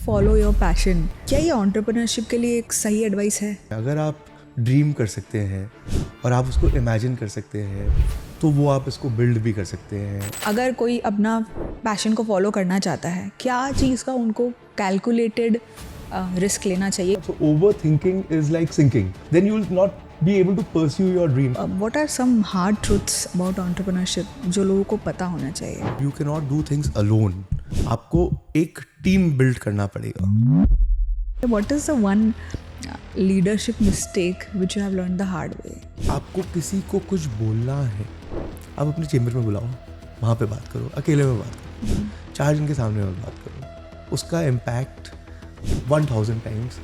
Follow your passion, क्या ये entrepreneurship के लिए एक सही एडवाइस है? अगर आप ड्रीम कर सकते हैं और आप उसको इमेजिन कर सकते हैं तो वो आप इसको बिल्ड भी कर सकते हैं। अगर कोई अपना पैशन को फॉलो करना चाहता है, क्या चीज़ का उनको कैलकुलेटेड रिस्क लेना चाहिए? So overthinking is like sinking. Then you will not be able to pursue your dream. What are some hard truths about entrepreneurship जो लोगों को पता होना चाहिए? You cannot do things alone. आपको एक टीम बिल्ड करना पड़ेगा। What is the one leadership mistake which you have learn the hard वे? आपको किसी को कुछ बोलना है, आप अपने चेम्बर में बुलाओ, वहाँ पे बात करो, अकेले में बात करो, 4 जन के सामने में बात करो, उसका इम्पैक्ट 1000 टाइम्स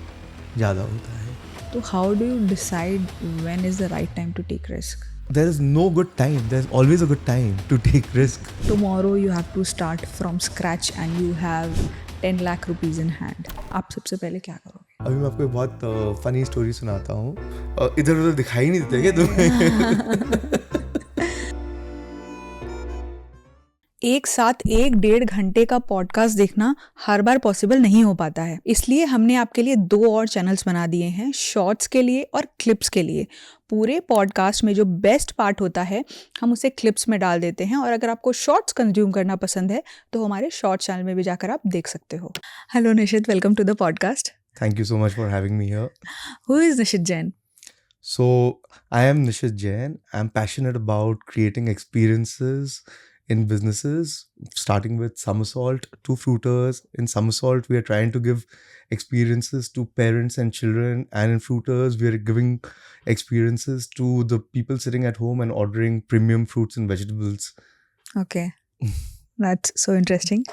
ज़्यादा होता है। तो how do you decide when is the right time to take risk? There is no good time. There's always a good time to take risk. Tomorrow you have to start from scratch and you have 10 lakh rupees in hand. आप सबसे पहले क्या करोगे? अभी मैं आपको एक बहुत फनी स्टोरी सुनाता हूँ। इधर उधर दिखाई नहीं देते क्या तुम्हें? एक साथ 1-1.5 घंटे का पॉडकास्ट देखना हर बार पॉसिबल नहीं हो पाता है, इसलिए हमने आपके लिए 2 और चैनल्स बना दिए हैं, शॉर्ट्स के लिए और क्लिप्स के लिए। पूरे पॉडकास्ट में जो बेस्ट पार्ट होता है हम उसे क्लिप्स में डाल देते हैं, और अगर आपको शॉर्ट्स कंज्यूम करना पसंद है तो हमारे शॉर्ट चैनल में भी जाकर आप देख सकते हो। Hello Nishit, welcome to the podcast. Thank you so much for having me here. Who is Nishit Jain? So, I am Nishit Jain. I'm passionate about creating experiences in businesses, starting with Somersault to Fruiters. In Somersault, we are trying to give experiences to parents and children, and in Fruiters, we are giving experiences to the people sitting at home and ordering premium fruits and vegetables. Okay, that's so interesting.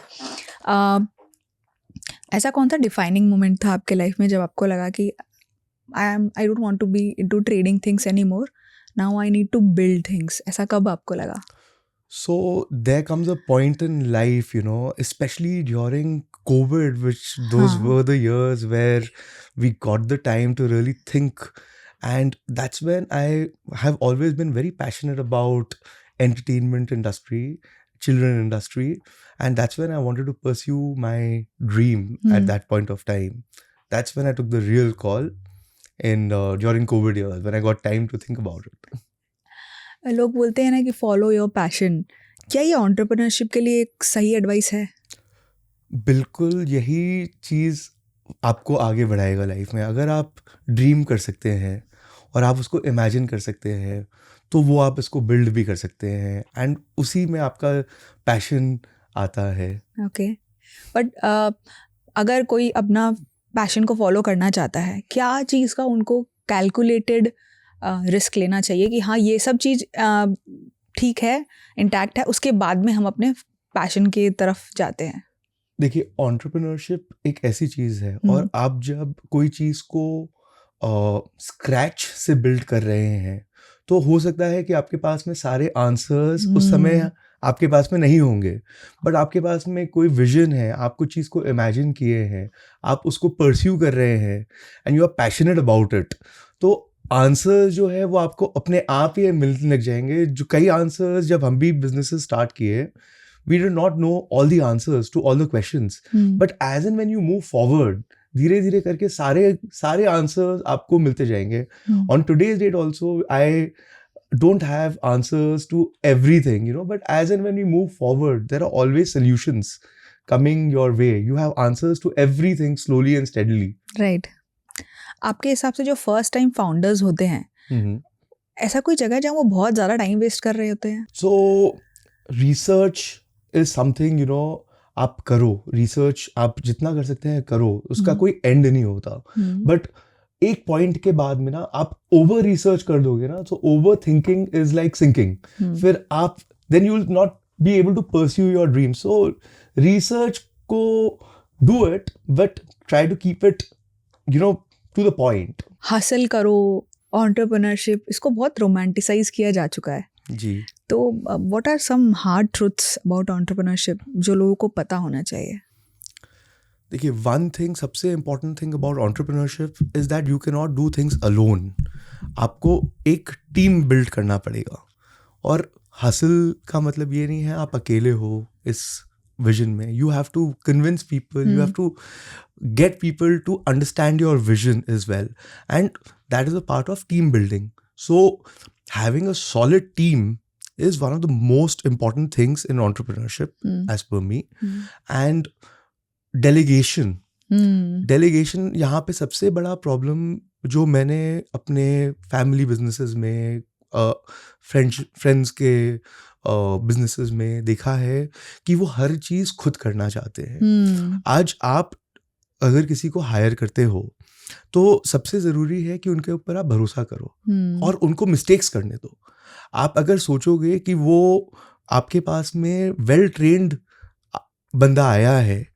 ऐसा कौन सा defining moment था आपके life में जब आपको लगा कि I don't want to be into trading things any more, now I need to build things? ऐसा कब आपको लगा? So there comes a point in life, especially during COVID, which those were the years where we got the time to really think. And that's when I have always been very passionate about entertainment industry, children industry. And that's when I wanted to pursue my dream at that point of time. That's when I took the real call during COVID years, when I got time to think about it. लोग बोलते हैं ना कि follow your passion, क्या ये entrepreneurship के लिए एक सही एडवाइस है? बिल्कुल, यही चीज़ आपको आगे बढ़ाएगा लाइफ में। अगर आप ड्रीम कर सकते हैं और आप उसको इमेजिन कर सकते हैं तो वो आप इसको बिल्ड भी कर सकते हैं, एंड उसी में आपका पैशन आता है। ओके, बट अगर कोई अपना पैशन को फॉलो करना चाहता है, क्या चीज़ का उनको कैलकुलेटेड रिस्क लेना चाहिए कि हाँ ये सब चीज़ ठीक है, इंटैक्ट है, उसके बाद में हम अपने पैशन की तरफ जाते हैं? देखिए, एंटरप्रेन्योरशिप एक ऐसी चीज़ है, और आप जब कोई चीज़ को स्क्रैच से बिल्ड कर रहे हैं तो हो सकता है कि आपके पास में सारे आंसर्स उस समय आपके पास में नहीं होंगे, बट आपके पास में कोई विजन है, आप कुछ चीज़ को इमेजिन किए हैं, आप उसको परस्यू कर रहे हैं and you are passionate about it, तो आंसर्स जो है वो आपको अपने आप ही मिलने लग जाएंगे। जो कई आंसर्स जब हम भी बिजनेसेस स्टार्ट किए, we did not know all the answers to all the questions, but as and when you move forward, धीरे धीरे करके सारे आंसर्स आपको मिलते जाएंगे। On today's date also I don't have answers to everything, but as and when we move forward, there are always solutions coming your way. You have answers to everything slowly and steadily. Right. आपके हिसाब से जो first time founders होते हैं, ऐसा कोई जगह जहाँ वो बहुत ज़्यादा टाइम वेस्ट कर रहे होते हैं? So research is something, आप करो रिसर्च, आप जितना कर सकते हैं करो, उसका कोई एंड नहीं होता, बट एक पॉइंट के बाद में ना आप ओवर रिसर्च कर दोगे ना, तो over thinking is like sinking. फिर आप then you will not be able to pursue your dream. So research को do it, but try to keep it to the point. हासिल करो, एंटरप्रेन्योरशिप, इसको बहुत रोमांटिसाइज किया जा चुका है जी। तो what are some hard truths about entrepreneurship जो लोगों को पता होना चाहिए? देखिए, वन थिंग, सबसे important thing about entrepreneurship is that you can not do things alone. आपको एक टीम बिल्ड करना पड़ेगा, और हासिल का मतलब ये नहीं है आप अकेले हो इस विजन में, you have to convince people, you have to get people to understand your vision as well, and that is a part of team building. So having a solid team is one of the most important things in entrepreneurship, as per me. And delegation यहाँ पे सबसे बड़ा problem जो मैंने अपने family businesses में, friends के businesses में देखा है कि वो हर चीज़ खुद करना चाहते हैं. आज आप अगर किसी को हायर करते हो तो सबसे ज़रूरी है कि उनके ऊपर आप भरोसा करो और उनको मिस्टेक्स करने दो. आप अगर सोचोगे कि वो आपके पास में वेल ट्रेंड बंदा आया है,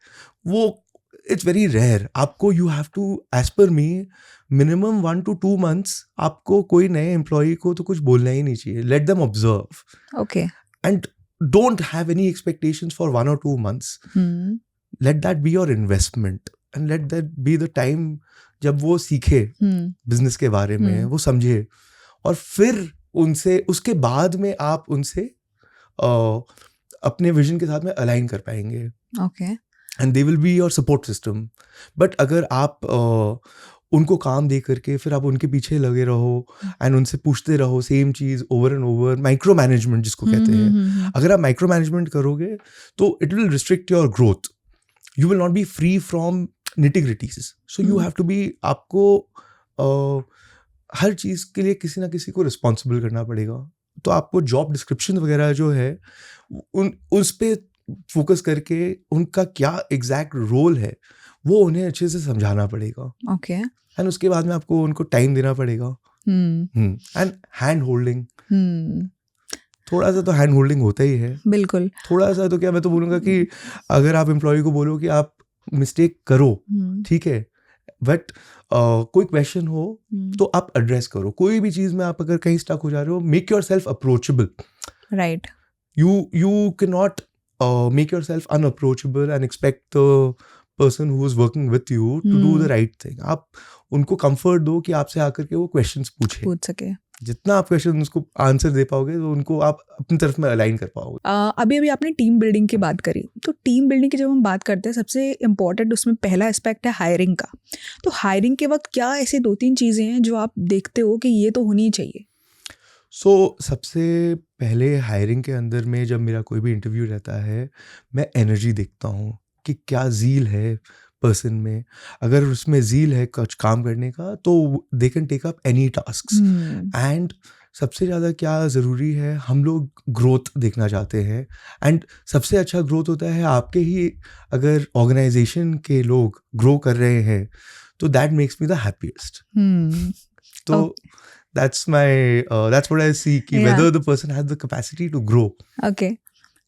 वो इट्स वेरी रेयर. आपको you have to, as per me, minimum 1 to 2 months आपको कोई नए एम्प्लॉय को तो कुछ बोलना ही नहीं चाहिए. Let them observe. Okay. And don't have any expectations for 1 or 2 months. Let that be your investment and let that be the time जब वो सीखे बिजनेस के बारे में, वो समझे, और फिर उनसे, उसके बाद में आप उनसे अपने विजन के साथ में अलाइन कर पाएंगे. Okay. And they will be your support system. But अगर आप उनको काम दे करके फिर आप उनके पीछे लगे रहो एंड उनसे पूछते रहो same cheese over and over, micro management जिसको कहते हैं, अगर आप माइक्रो मैनेजमेंट करोगे तो it will restrict your growth. You will not B free from nitty-gritties. So you have to be, आपको हर चीज़ के लिए किसी ना किसी को रिस्पॉन्सिबल करना पड़ेगा. तो आपको जॉब डिस्क्रिप्शन वगैरह जो है उस पे फोकस करके उनका क्या एग्जैक्ट रोल है वो उन्हें अच्छे से समझाना पड़ेगा. ओके. एंड उसके बाद में आपको उनको टाइम देना पड़ेगा. एंड हैंड होल्डिंग, थोड़ा सा तो हैंड होल्डिंग होता ही है. बिल्कुल. थोड़ा सा तो क्या, मैं तो बोलूँगा कि अगर आप एम्प्लॉय को बोलो कि आप मिस्टेक करो, ठीक है, बट कोई क्वेश्चन हो तो आप एड्रेस करो. कोई भी चीज़ में आप अगर कहीं स्टक हो जा रहे हो, make yourself approachable. Right. You can not make yourself unapproachable and expect the person who is working with you to do the right thing. आप उनको कंफर्ट दो कि आपसे आकर के वो क्वेश्चंस पूछ सके. जितना आप क्वेश्चन उसको आंसर दे पाओगे तो उनको आप अपनी तरफ में अलाइन कर पाओगे. अभी आपने टीम बिल्डिंग की बात करी, तो टीम बिल्डिंग की जब हम बात करते हैं, सबसे इम्पॉर्टेंट उसमें पहला एस्पेक्ट है हायरिंग का. तो हायरिंग के वक्त क्या ऐसी 2-3 चीज़ें हैं जो आप देखते हो कि ये तो होनी चाहिए? सबसे पहले हायरिंग के अंदर में जब मेरा कोई भी इंटरव्यू रहता है, मैं एनर्जी देखता हूँ कि क्या ज़ील है पर्सन में. अगर उसमें ज़ील है कुछ काम करने का तो they can take up any tasks. And सबसे ज़्यादा क्या ज़रूरी है, हम लोग ग्रोथ देखना चाहते हैं. एंड सबसे अच्छा ग्रोथ होता है आपके ही, अगर ऑर्गेनाइजेशन के लोग ग्रो कर रहे हैं तो that makes me the happiest. तो that's what I see कि whether the person has the capacity to grow. Okay.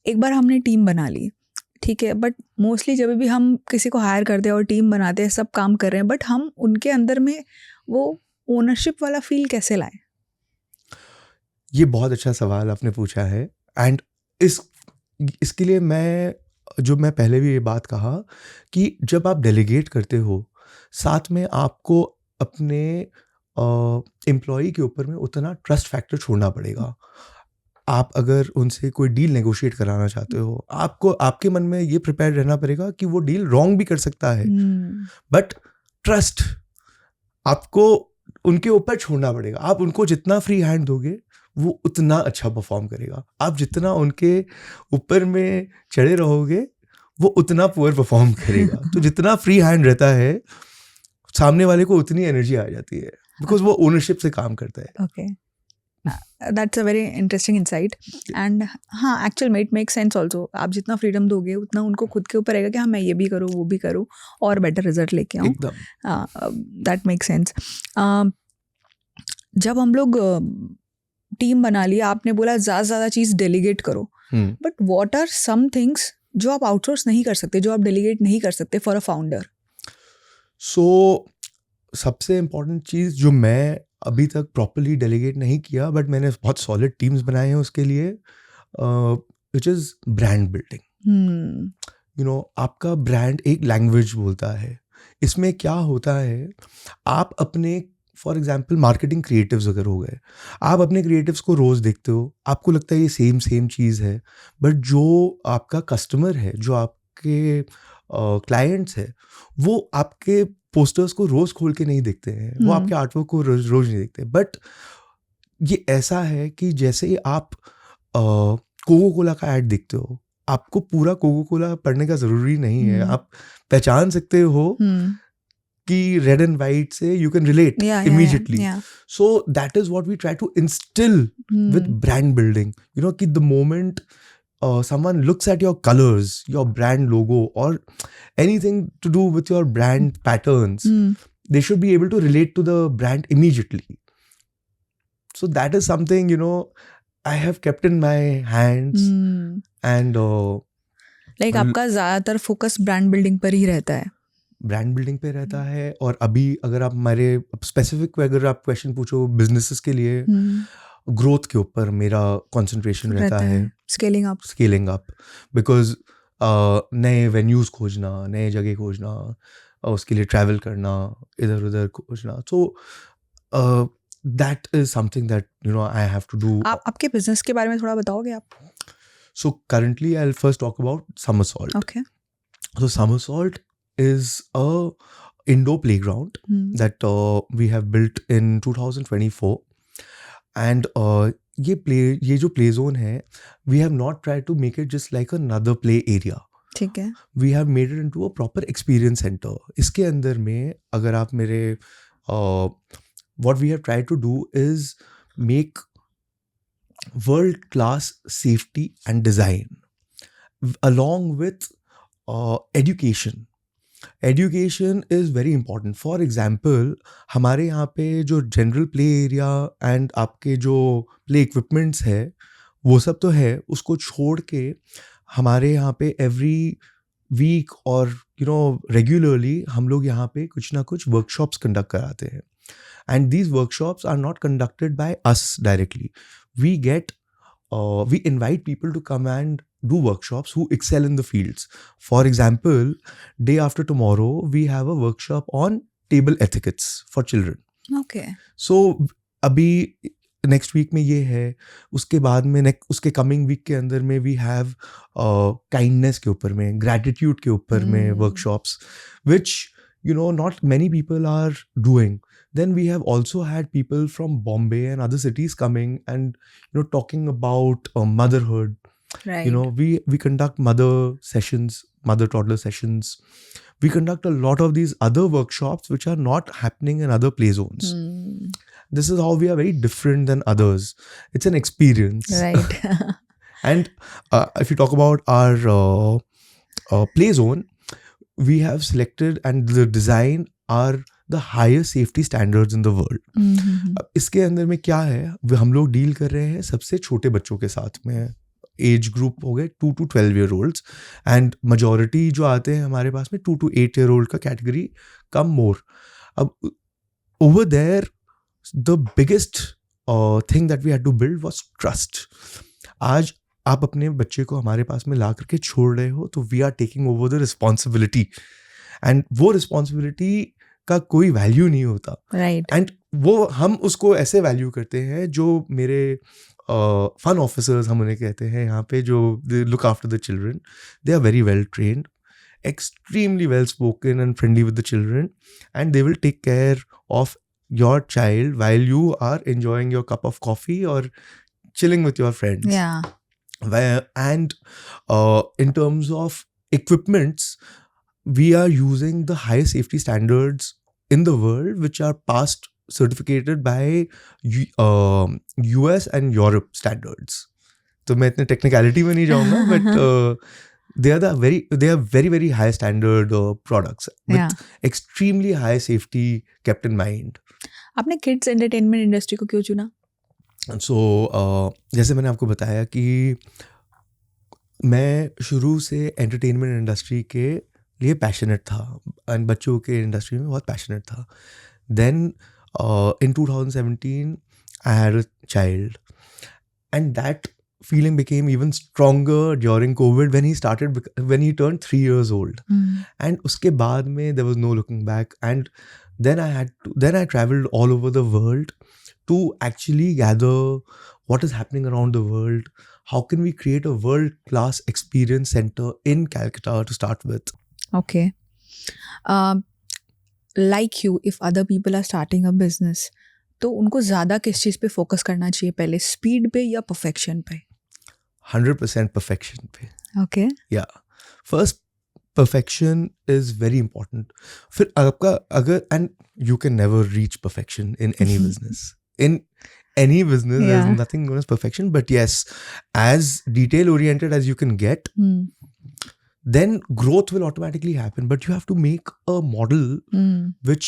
एक बार हमने टीम बना ली, ठीक है, बट मोस्टली जब भी हम किसी को हायर करते हैं और टीम बनाते हैं, सब काम कर रहे हैं, बट हम उनके अंदर में वो ओनरशिप वाला फील कैसे लाएं? ये बहुत अच्छा सवाल आपने पूछा है. एंड इसके लिए मैं पहले भी ये बात कहा कि जब आप डेलीगेट करते हो, साथ में आपको अपने एम्प्लॉई के ऊपर में उतना ट्रस्ट फैक्टर छोड़ना पड़ेगा. आप अगर उनसे कोई डील नेगोशिएट कराना चाहते हो, आपको आपके मन में ये प्रिपेयर रहना पड़ेगा कि वो डील रॉन्ग भी कर सकता है, बट ट्रस्ट आपको उनके ऊपर छोड़ना पड़ेगा. आप उनको जितना फ्री हैंड दोगे वो उतना अच्छा परफॉर्म करेगा. आप जितना उनके ऊपर में चढ़े रहोगे वो उतना पुअर परफॉर्म करेगा. तो जितना फ्री हैंड रहता है, सामने वाले को उतनी एनर्जी आ जाती है, बिकॉज वो ओनरशिप से काम करता है. Okay, that's a very interesting insight. And हाँ, एक्चुअल में इट मेक्स सेंस ऑल्सो. आप जितना फ्रीडम दोगे उतना उनको खुद के ऊपर रहेगा कि हाँ मैं ये भी करूँ वो भी करूँ और बेटर रिजल्ट लेके आऊँ. That makes sense. जब हम लोग टीम बना लिया, आपने बोला ज़्यादा से ज़्यादा चीज़ डेलीगेट करो, but what are some things जो आप आउटसोर्स नहीं कर सकते, जो आप डेलीगेट नहीं कर सकते फॉर अ फाउंडर? सबसे इम्पॉर्टेंट चीज़ जो मैं अभी तक प्रॉपर्ली डेलीगेट नहीं किया, बट मैंने बहुत सॉलिड टीम्स बनाए हैं उसके लिए, विच इज़ ब्रांड बिल्डिंग. आपका ब्रांड एक लैंग्वेज बोलता है. इसमें क्या होता है, आप अपने फॉर एग्जांपल मार्केटिंग क्रिएटिव्स अगर हो गए, आप अपने क्रिएटिव्स को रोज़ देखते हो, आपको लगता है ये सेम चीज़ है, बट जो आपका कस्टमर है, जो आपके क्लाइंट्स है, वो आपके पोस्टर्स को रोज़ खोल के नहीं देखते हैं, वो आपके आर्टवर्क को रोज़ नहीं देखते। बट ये ऐसा है कि जैसे ही आप कोको कोला का ऐड देखते हो, आपको पूरा कोको कोला पढ़ने का ज़रूरी नहीं है, आप पहचान सकते हो कि रेड एंड वाइट से you can relate immediately. So that is what we try to instil with brand building, you know, कि the moment someone looks at your colors, your brand logo, or anything to do with your brand patterns, they should be able to relate to the brand immediately. So that is something, you know, I have kept in my hands. And like आपका ज़्यादातर focus brand building पर ही रहता है? Brand building पे रहता है। और अभी अगर आप हमारे स्पेसिफिक अगर आप क्वेश्चन पूछो बिजनेसेस के लिए, ग्रोथ के ऊपर मेरा कंसंट्रेशन रहता है, स्केलिंग अप बिकॉज नए वेन्यूज खोजना, नए जगह खोजना, उसके लिए ट्रैवल करना, इधर उधर खोजना। So that is something that you know I have to do. आपके बिजनेस के बारे में थोड़ा बताओगे आप? So currently I will first talk about Somersault. Okay. So Somersault is a indoor playground that we have built in 2024, and ये जो play zone है, we have not tried to make it just like another play area. ठीक है। We have made it into a proper experience center. इसके अंदर में अगर आप मेरे what we have tried to do is make world class safety and design along with education. Education is very important. For example हमारे यहाँ पे जो जनरल प्ले एरिया एंड आपके जो प्ले इक्विपमेंट्स है वो सब तो है, उसको छोड़ के हमारे यहाँ पे एवरी वीक और यू नो रेगुलरली हम लोग यहाँ पे कुछ ना कुछ वर्कशॉप्स कंडक्ट कराते हैं। And these workshops are not conducted by us directly, we invite people to come and do workshops who excel in the fields. For example, day after tomorrow, we have a workshop on table etiquettes for children. Okay. So, अभी next week में ये है, उसके बाद में उसके coming week के अंदर में we have kindness के ऊपर में, gratitude के ऊपर में workshops, which you know not many people are doing. Then we have also had people from Bombay and other cities coming and you know talking about motherhood. Right. You know, we conduct mother sessions, mother toddler sessions. We conduct a lot of these other workshops which are not happening in other play zones. This is how we are very different than others. It's an experience. Right. And if you talk about our play zone, we have selected and the design are the highest safety standards in the world. इसके अंदर में क्या है, हम लोग deal कर रहे हैं सबसे छोटे बच्चों के साथ में, एज ग्रुप हो गए 2 to 12 year olds, and majority जो आते हैं हमारे पास में 2 to 8 year old का कैटेगरी कम मोर। अब over there the biggest thing that we had to build was trust. आज आप अपने बच्चे को हमारे पास में ला करके छोड़ रहे हो तो we are taking over the responsibility, and वो रिस्पॉन्सिबिलिटी का कोई वैल्यू नहीं होता। राइट। एंड वो हम उसको ऐसे वैल्यू करते हैं, जो मेरे फन ऑफिसर्स हम उन्हें कहते हैं यहाँ पे, जो look after the children, they are very well trained, extremely well spoken and friendly with the children, and they will take care of your child while you are enjoying your cup of coffee or chilling with your friends. Yeah. And in terms of equipments, we are using the highest safety standards in the world, which are passed certificated by US and Europe standards. तो मैं इतने technicality में नहीं जाऊँगा, but they are very very high standard products with extremely high safety kept in mind. आपने kids entertainment industry को क्यों चुना? So जैसे मैंने आपको बताया कि मैं शुरू से एंटरटेनमेंट इंडस्ट्री के लिए पैशनेट था एंड बच्चों के इंडस्ट्री में बहुत पैशनेट था। Then in 2017 I had a child, and that feeling became even stronger during COVID when he turned 3 years old. And uske baad mein there was no looking back. And then I traveled all over the world to actually gather what is happening around the world. How can we create a world-class experience center in Calcutta to start with? Okay. Like you, if other people are starting a business, तो उनको ज़्यादा किस चीज़ पे focus करना चाहिए पहले, speed पे या परफेक्शन पे? 100% perfection पे. Okay. Yeah. First, perfection is very important. फिर आपका अगर and you can never reach perfection in any business. In any business, Yeah. there's nothing known as perfection. But yes, as detail oriented as you can get, then growth will automatically happen. But you have to make a model which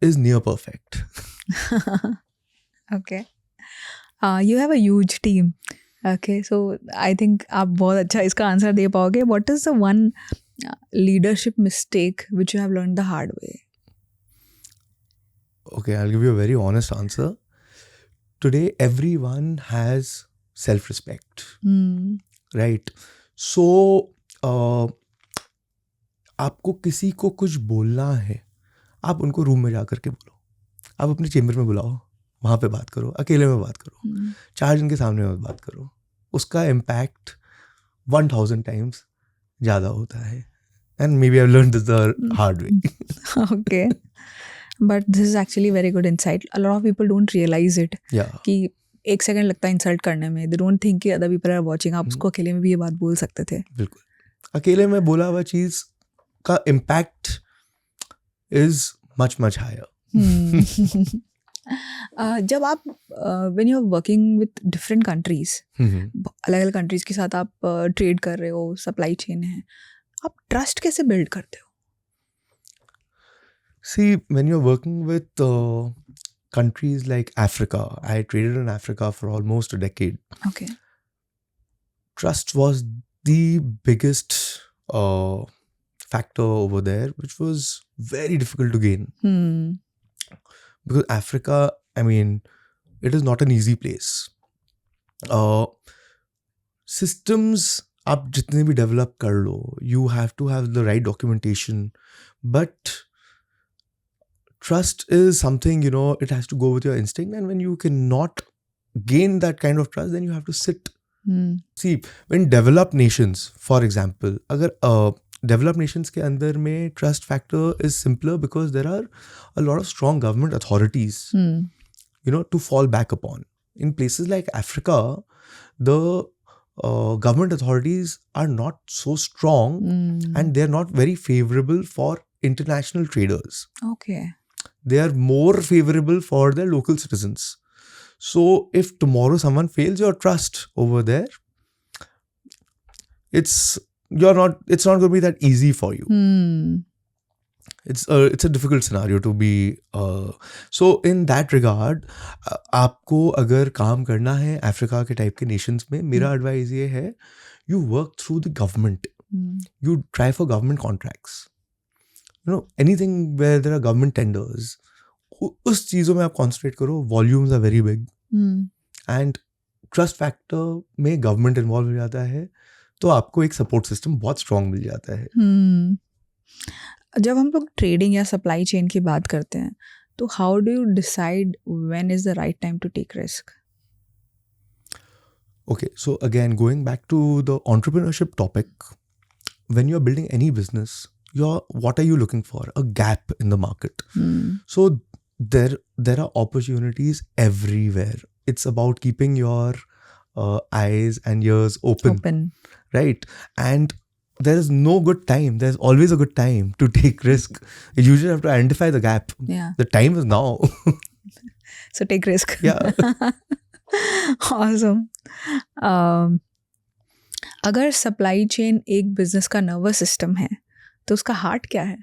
is near perfect. Okay. You have a huge team. Okay, so I think आप बहुत अच्छा इसका answer दे पाओगे. What is the one leadership mistake which you have learned the hard way? Okay, I'll give you a very honest answer. Today, everyone has self-respect, right? So, आपको किसी को कुछ बोलना है, आप उनको रूम में जा करके बोलो. आप अपने चेम्बर में बुलाओ, वहाँ पे बात करो, अकेले में बात करो, 4 जन के सामने में बात करो. उसका इम्पैक्ट 1000 टाइम्स ज़्यादा होता है. And maybe I learn this the hard way. Okay. But this is actually very good insight. A lot of people don't realize it. Yeah. कि 1 सेकंड लगता है इंसल्ट करने में. They don't think कि other people are watching. आप उसको अकेले में भी ये बात बोल सकते थे. बिल्कुल. अकेले में बोला हुआ चीज़ का इम्पैक्ट इज मच हायर. जब आप when you are working with different countries, अलग अलग कंट्रीज के साथ आप ट्रेड कर रहे हो, सप्लाई चेन है, आप ट्रस्ट कैसे बिल्ड करते हो? See, when you're working with countries like Africa, I traded in Africa for almost a decade. Okay. Trust was the biggest factor over there, which was very difficult to gain. Because Africa, I mean, it is not an easy place. Systems, आप जितने भी develop कर लो, you have to have the right documentation. But trust is something, it has to go with your instinct. And when you cannot gain that kind of trust, then you have to sit. See, when developed nations, for example, अगर developed nations के अंदर में trust factor is simpler because there are a lot of strong government authorities, to fall back upon. In places like Africa, the government authorities are not so strong and they're not very favorable for international traders. Okay. They are more favorable for their local citizens. So if tomorrow someone fails your trust over there, it's not going to be that easy for you. It's a difficult scenario to be. So in that regard, आपको अगर काम करना है Africa के type के Nations में, मेरा advice ये है, you work through the government. You try for government contracts. Anything where there are government tenders, उस चीज़ों में आप concentrate करो. Volumes are very big. And trust factor में government involved हो जाता है, तो आपको एक support system बहुत strong मिल जाता है. जब हम लोग ट्रेडिंग या सप्लाई चेन की बात करते हैं, तो how do you decide when is the right time to take risk? Okay, so again, going back to the entrepreneurship topic, when you're building any business, what are you looking for? A gap in the market. So there are opportunities everywhere. It's about keeping your eyes and ears open. Right? And there is no good time. There's always a good time to take risk. You usually have to identify the gap. Yeah. The time is now. So take risk. Yeah. Awesome. अगर supply chain एक business का nervous system है, तो उसका heart क्या है?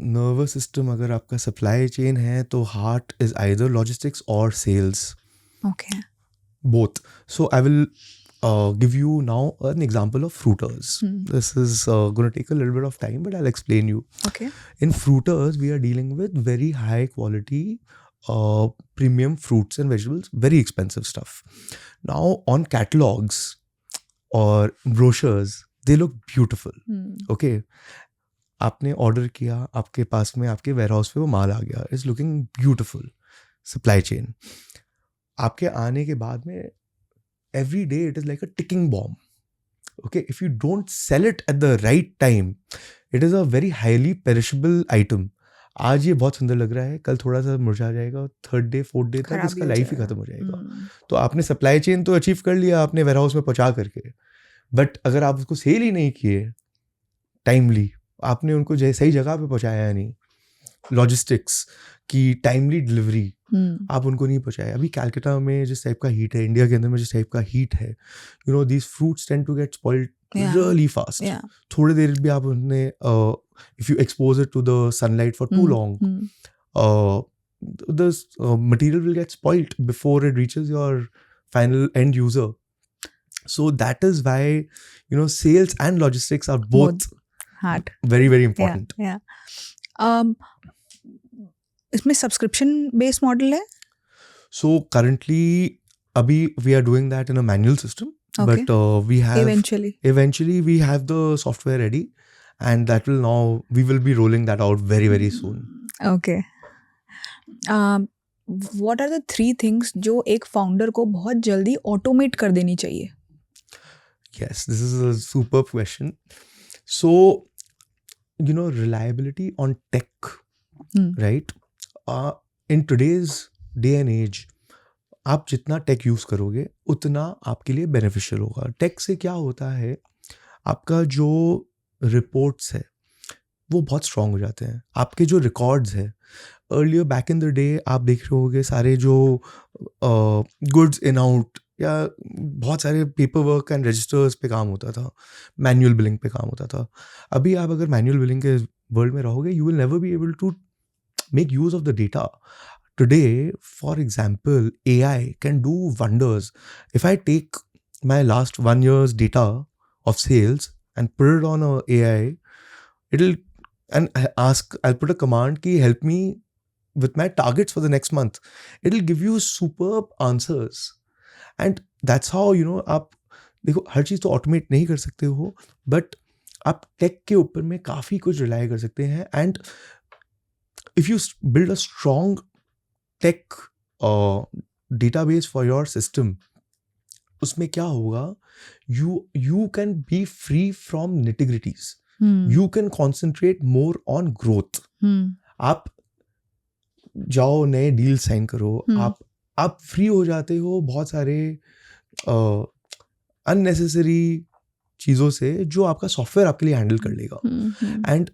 Nervous system अगर आपका सप्लाई चेन है, तो हार्ट इज आइदर लॉजिस्टिक्स और sales. Okay. Both. So I will give you now an example of fruiters. This is going to take a little bit of time, but I'll explain you. Okay. In fruiters, we are dealing with very high quality premium fruits and vegetables, very expensive stuff. Now on catalogs or brochures, they look beautiful. Okay, आपने order किया, आपके पास में आपके warehouse पे वो माल आ गया, it's looking beautiful supply chain. आपके आने के बाद में every day it is like a ticking bomb. Okay, if you don't sell it at the right time, it is a very highly perishable item. आज ये बहुत सुंदर लग रहा है, कल थोड़ा सा मुरझा जाएगा, थर्ड डे फोर्थ डे तक इसका लाइफ ही खत्म हो जाएगा. तो आपने सप्लाई चेन तो अचीव कर लिया आपने वेयरहाउस में पहुंचा करके, बट अगर आप उसको सेल ही नहीं किए टाइमली, आपने उनको सही जगह पे पहुंचाया नहीं, लॉजिस्टिक्स की टाइमली डिलीवरी आप उनको नहीं पहुंचाए. अभी कैलकाटा में जिस टाइप का हीट है, इंडिया के अंदर में जिस टाइप का हीट है, you know these fruits tend to get spoiled really fast. थोड़ी देर भी आप उन्हें if you expose it to the sunlight for too long, the material will get spoilt before it reaches your final end user. So that is why, you know, sales and logistics are both hard, very very important. इसमें subscription based model है. So currently abhi we are doing that in a manual system. Okay. But we have eventually we have the software ready, and that will we will be rolling that out very very soon. Okay. What are the 3 things जो एक founder को बहुत जल्दी automate कर देनी चाहिए? Yes, this is a superb question. So, you know, reliability on tech, right? In today's day and age, आप जितना टेक यूज़ करोगे उतना आपके लिए बेनिफिशियल होगा. टेक से क्या होता है, आपका जो रिपोर्ट्स है वो बहुत स्ट्रॉन्ग हो जाते हैं. आपके जो रिकॉर्ड्स है, earlier back in the day आप देख रहे होगे सारे जो गुड्स इन आउट या बहुत सारे पेपर वर्क एंड रजिस्टर्स पे काम होता था, मैनुअल बिलिंग पे काम होता था. अभी आप अगर मैनुअल बिलिंग के वर्ल्ड में रहोगे, you will never be able to make use of the data. Today, for example, AI can do wonders. If I take my last 1 year's data of sales and put it on a AI, I'll put a command ki help me with my targets for the next month. It'll give you superb answers. And that's how, you know, आप देखो हर चीज़ तो automate नहीं कर सकते हो, but आप take के ऊपर में काफ़ी कुछ रिलाई कर सकते हैं. And if you build a strong tech database for your system, उसमें क्या होगा, you can be free from nitty-gritties. You can concentrate more on growth. आप जाओ नए डील साइन करो, आप फ्री हो जाते हो बहुत सारे अननेसेसरी चीज़ों से जो आपका सॉफ्टवेयर आपके लिए हैंडल कर लेगा. एंड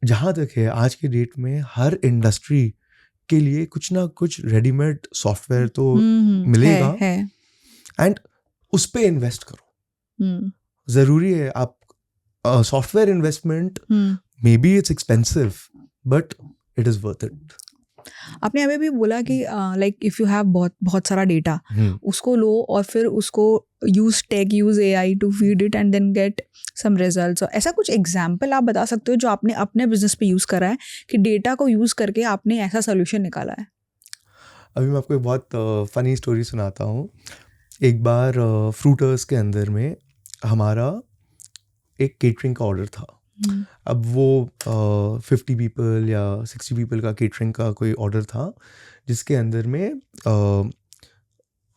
जहाँ तक है आज के डेट में हर इंडस्ट्री के लिए कुछ ना कुछ रेडीमेड सॉफ्टवेयर तो मिलेगा, एंड उस पे इन्वेस्ट करो. जरूरी है आप software investment, may be it's expensive but it is worth it. आपने अभी भी बोला कि लाइक इफ यू हैव बहुत सारा डेटा, उसको लो और फिर उसको use AI to feed it and then get some results. ऐसा कुछ एग्जांपल आप बता सकते हो जो आपने अपने बिजनेस पे यूज़ करा है कि डेटा को यूज़ करके आपने ऐसा सोल्यूशन निकाला है? अभी मैं आपको एक बहुत फनी स्टोरी सुनाता हूँ. एक बार फ्रूटर्स के अंदर में हमारा एक केटरिंग का ऑर्डर था. अब वो 50 पीपल या 60 पीपल का केटरिंग का कोई ऑर्डर था, जिसके अंदर में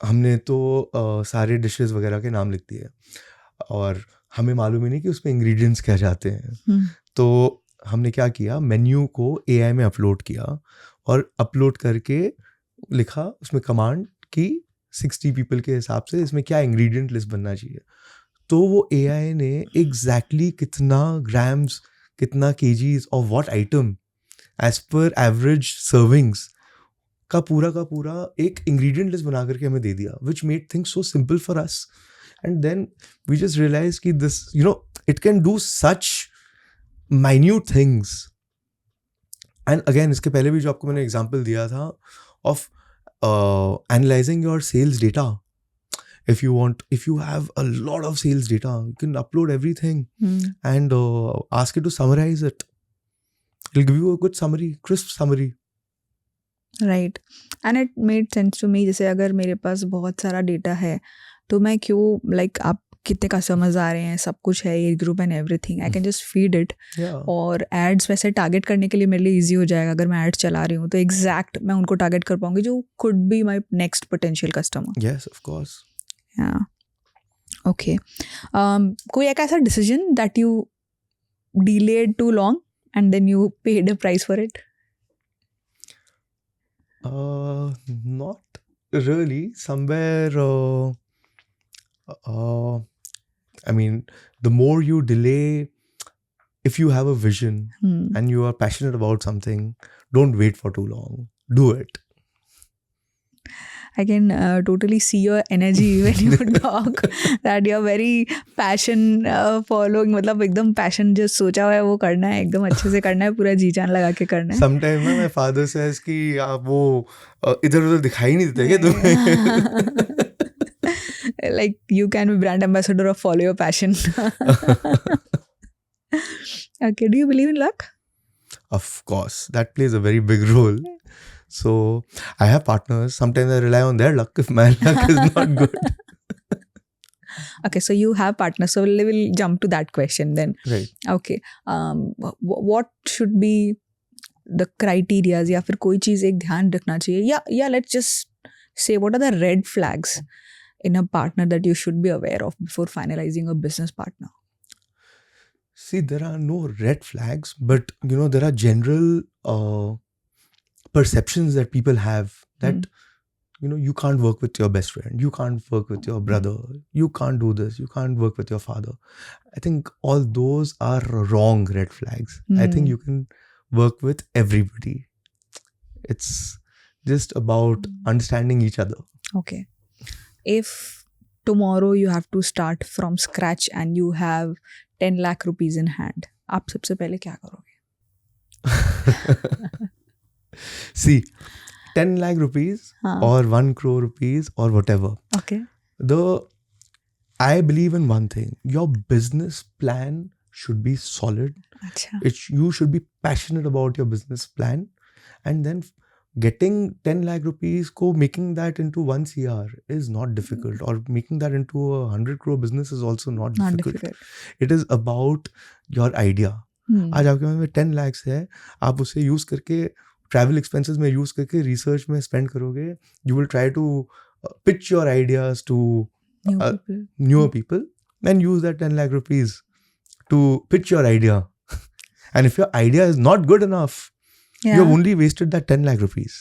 हमने तो सारे डिशेस वगैरह के नाम लिख दिए और हमें मालूम ही नहीं कि उसमें इंग्रेडिएंट्स क्या जाते हैं. तो हमने क्या किया, मेन्यू को AI में अपलोड किया और अपलोड करके लिखा उसमें कमांड कि 60 पीपल के हिसाब से इसमें क्या इंग्रेडिएंट लिस्ट बनना चाहिए. तो वो AI ने एग्जैक्टली कितना ग्राम्स, कितना केजीज और what item as per average servings का पूरा एक इंग्रेडिएंट लिस्ट बना करके हमें दे दिया, which made things so simple for us. And then we just realise कि this, you know, it can do such minute things. And again इसके पहले भी जो आपको मैंने एग्जांपल दिया था of analysing your sales data. If you have a lot of sales data, you can upload everything and ask it to summarize it. It'll give you a good summary, crisp summary. Right and it made sense to me. जैसे अगर मेरे पास बहुत सारा data है तो मैं क्यों like आप कितने कस्टमर्स आ रहे हैं, सब कुछ है, age group and everything, I can just feed it. Yeah. और एड्स वैसे टारगेट करने के लिए मेरे लिए इजी हो जाएगा. अगर मैं एड्स चला रही हूँ तो एग्जैक्ट मैं उनको टारगेट कर पाऊंगी जो could be my next potential customer. Yes, of course. Okay. कोई एक ऐसा decision that you delayed too long and then you paid a price for it? Not really. Somewhere, I mean, the more you delay, if you have a vision and you are passionate about something, don't wait for too long. Do it. I can totally see your energy when you talk that you're very passion following. मतलब एकदम passion जो सोचा हुआ है वो करना है, एकदम अच्छे से करना है, पूरा जी जान लगा के करना है. Sometimes my father says कि आप वो इधर-उधर दिखाई नहीं देते क्या तुम्हें? Like you can be brand ambassador of follow your passion. Okay, do you believe in luck? Of course, that plays a very big role. So I have partners. Sometimes I rely on their luck if my luck is not good. Okay, so you have partners. So we'll jump to that question then. Right. Okay. What should be the criteria या फिर कोई चीज़ एक ध्यान रखना चाहिए या let's just say what are the red flags in a partner that you should be aware of before finalizing a business partner? See, there are no red flags, but you know there are general perceptions that people have that you know you can't work with your best friend, you can't work with your brother, you can't do this, you can't work with your father. I think all those are wrong red flags. I think you can work with everybody. It's just about understanding each other. Okay. If tomorrow you have to start from scratch and you have 10 lakh rupees in hand, आप सबसे पहले क्या करोगे? See, 10 lakh rupees or 1 crore rupees or whatever. Okay. I believe in one thing. Your business plan should be solid. Achha. You should be passionate about your business plan. And then getting 10 lakh rupees, making that into 1 CR is not difficult. Or making that into a 100 crore business is also not difficult. It is about your idea. आज आपके पास में 10 lakhs है, आप उसे use करके travel expenses में use करके research में स्पेंड करोगे. You will try to pitch your ideas to newer people and use that 10 lakh rupees to pitch your idea. And if your idea is not good enough, you have only wasted that 10 lakh rupees.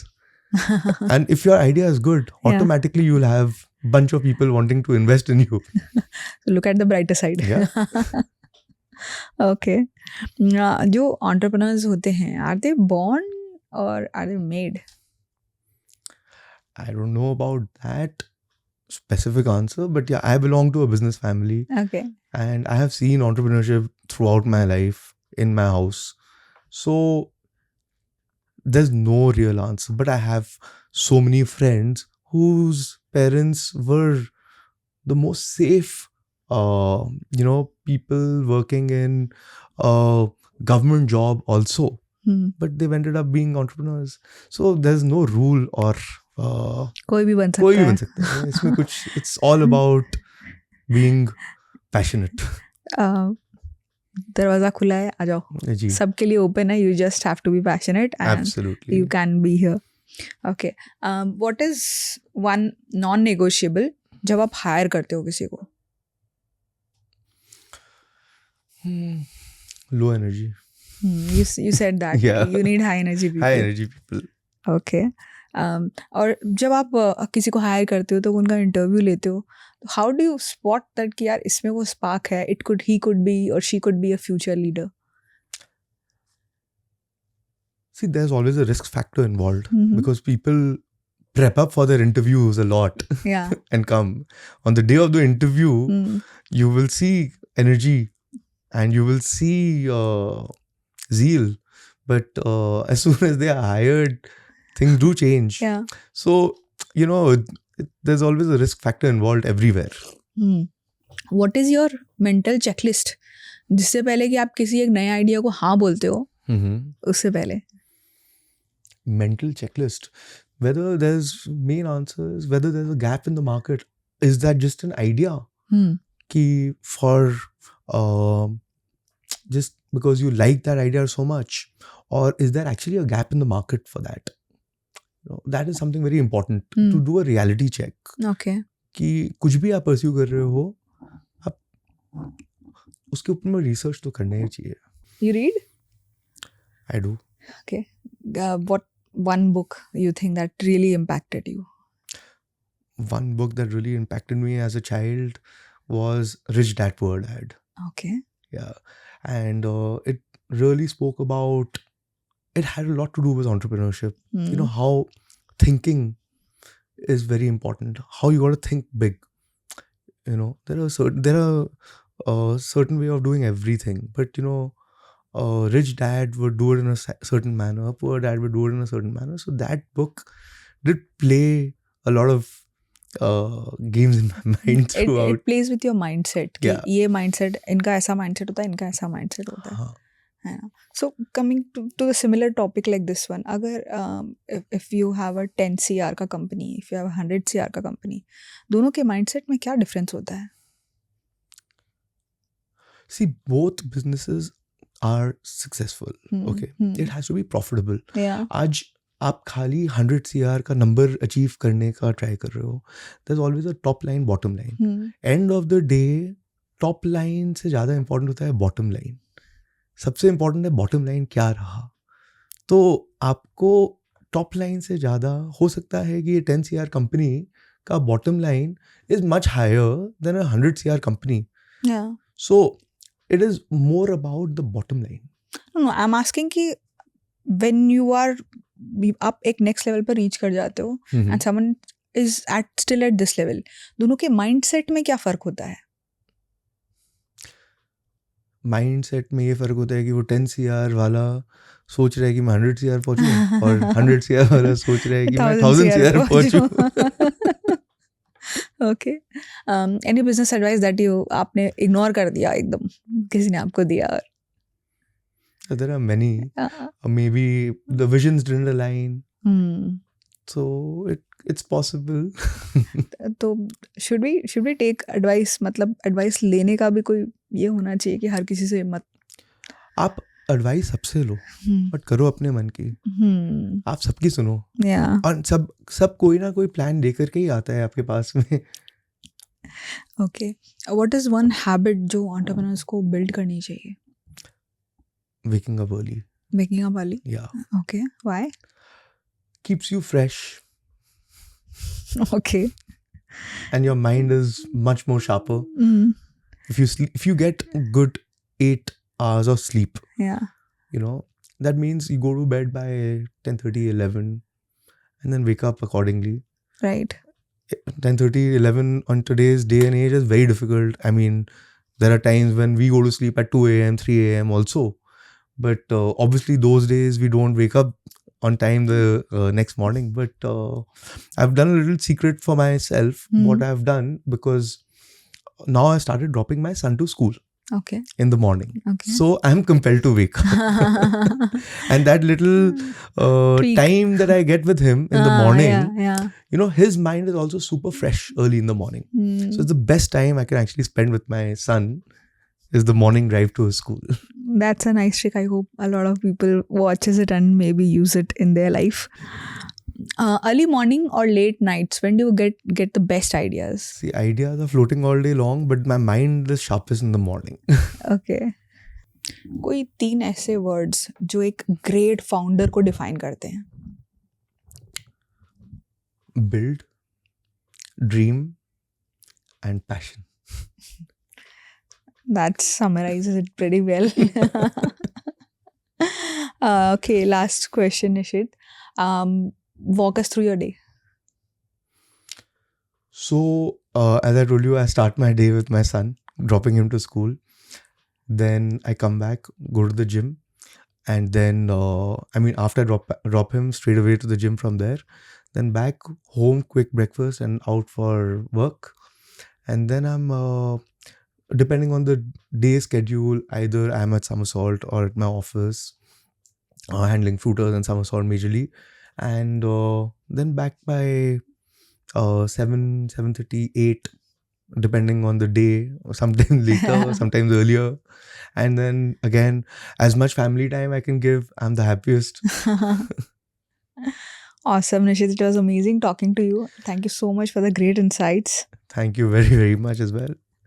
And if your idea is good, automatically you'll have a bunch of people wanting to invest in you. So look at the brighter side. Yeah. Okay. जो entrepreneurs होते हैं, are they born or are they made? I don't know about that specific answer, but yeah, I belong to a business family. Okay. And I have seen entrepreneurship throughout my life in my house. So there's no real answer, but I have so many friends whose parents were the most safe, people working in a government job also, but they've ended up being entrepreneurs. So there's no rule or कोई भी बन सकता है इसमें कुछ. It's all about being passionate. दरवाजा खुला है, आ जाओ. सबके लिए ओपन है. You just have to be passionate and Absolutely. You can be here. Okay. What is one non-negotiable जब आप हायर करते हो किसी को? Low energy. You said that. Yeah. You need high energy people. High energy people. Okay. और जब आप किसी को हायर करते हो तो उनका इंटरव्यू लेते हो, how do you spot that कि यार इसमें वो स्पार्क है, he could be or she could be a future leader? See, there's always a risk factor involved because people prep up for their interviews a lot. Yeah. And come on the day of the interview, you will see energy and you will see zeal, but as soon as they are hired, things do change. Yeah. So there's always a risk factor involved everywhere. What is your mental checklist जिससे पहले कि आप किसी एक नए idea को हाँ बोलते हो, उससे पहले? mental checklist. Whether there's main answers, whether there's a gap in the market, is that just an idea? Ki for just because you like that idea so much, or is there actually a gap in the market for that? That is something very important to do a reality check. Okay. कि कुछ भी आप pursue कर रहे हो, आप उसके ऊपर में रिसर्च तो करना ही चाहिए. You read? I do. Okay. What one book you think that really impacted you? One book that really impacted me as a child was Rich Dad Poor Dad. Okay. Yeah. And it really spoke about, it had a lot to do with entrepreneurship. You know, how thinking is very important. How you got to think big. You know, there are certain way of doing everything. But, you know, rich dad would do it in a certain manner. Poor dad would do it in a certain manner. So that book did play a lot of games in my mind throughout. It plays with your mindset. कि Yeah. ये mindset, इनका ऐसा mindset होता है, इनका ऐसा mindset होता है. हाँ. है ना? So coming to the similar topic like this one, अगर if you have a 10 CR का company, if you have a 100 CR का company, दोनों के mindset में क्या difference होता है? See, both businesses are successful. Okay. It has to be profitable. Yeah. आज आप खाली 100 CR का नंबर अचीव करने का ट्राई कर रहे हो, there's always a top line, bottom line. End of the day, top line से ज़्यादा important होता है bottom line. सबसे important है bottom line क्या रहा. तो आपको top line से ज़्यादा हो सकता है कि ये 10 CR कंपनी का bottom line is much higher than a 100 CR company. Yeah. So it is more about the bottom line. No, I'm asking कि when you are आप एक next level पर reach कर जाते हो and someone is still at this level, दोनों के mindset में क्या फ़र्क होता है? माइंडसेट में ये फ़र्क होता है कि वो 10 CR वाला सोच रहा है कि मैं 100 CR पहुंचूं और 100 CR वाला सोच रहा है कि मैं 1000 CR पहुंचूं. Okay. Any business advice that you आपने ignore कर दिया एकदम, किसी ने आपको दिया? There are many. Maybe the visions didn't align. So it's possible. तो should we take advice, मतलब advice लेने का भी कोई ये होना चाहिए कि हर किसी से मत. आप एडवाइस सबसे लो, बट करो अपने मन की. आप सबकी सुनो. और सब कोई ना कोई प्लान लेकर के ही आता है आपके पास में. Okay. What is one habit जो entrepreneurs को build करनी चाहिए? Waking up early. Waking up early? Yeah. Okay. Why? Keeps you fresh. Okay. And your mind is much more sharper. If you get good 8 hours of sleep, yeah, you know, that means you go to bed by 10:30, 11, and then wake up accordingly. Right. 10:30, 11 on today's day and age is very difficult. I mean, there are times when we go to sleep at 2 a.m., 3 a.m. also. But obviously those days we don't wake up on time the next morning. But I've done a little secret for myself, what I've done, because now I started dropping my son to school. Okay. In the morning. Okay. So I'm compelled to wake up. And that little time that I get with him in the morning, you know, his mind is also super fresh early in the morning. So it's the best time I can actually spend with my son is the morning drive to his school. That's a nice trick. I hope a lot of people watches it and maybe use it in their life. Early morning or late nights, when do you get the best ideas? See, ideas are floating all day long, but my mind is sharpest in the morning. Okay. कोई 3 ऐसे words जो एक great founder को define करते हैं? Build, dream, and passion. That summarizes it pretty well. Okay, last question, Nishit. Walk us through your day. So, as I told you, I start my day with my son, dropping him to school. Then I come back, go to the gym. And then, after I drop him straight away to the gym from there. Then back home, quick breakfast and out for work. And then I'm, depending on the day schedule, either I'm at Somersault or at my office, handling Fruiters and Somersault majorly. and then back by 7:30, 8, depending on the day, or sometimes later, sometimes earlier. And then again, as much family time I can give, I'm the happiest. Awesome, Nishit. It was amazing talking to you. Thank you so much for the great insights. Thank you very, very much as well.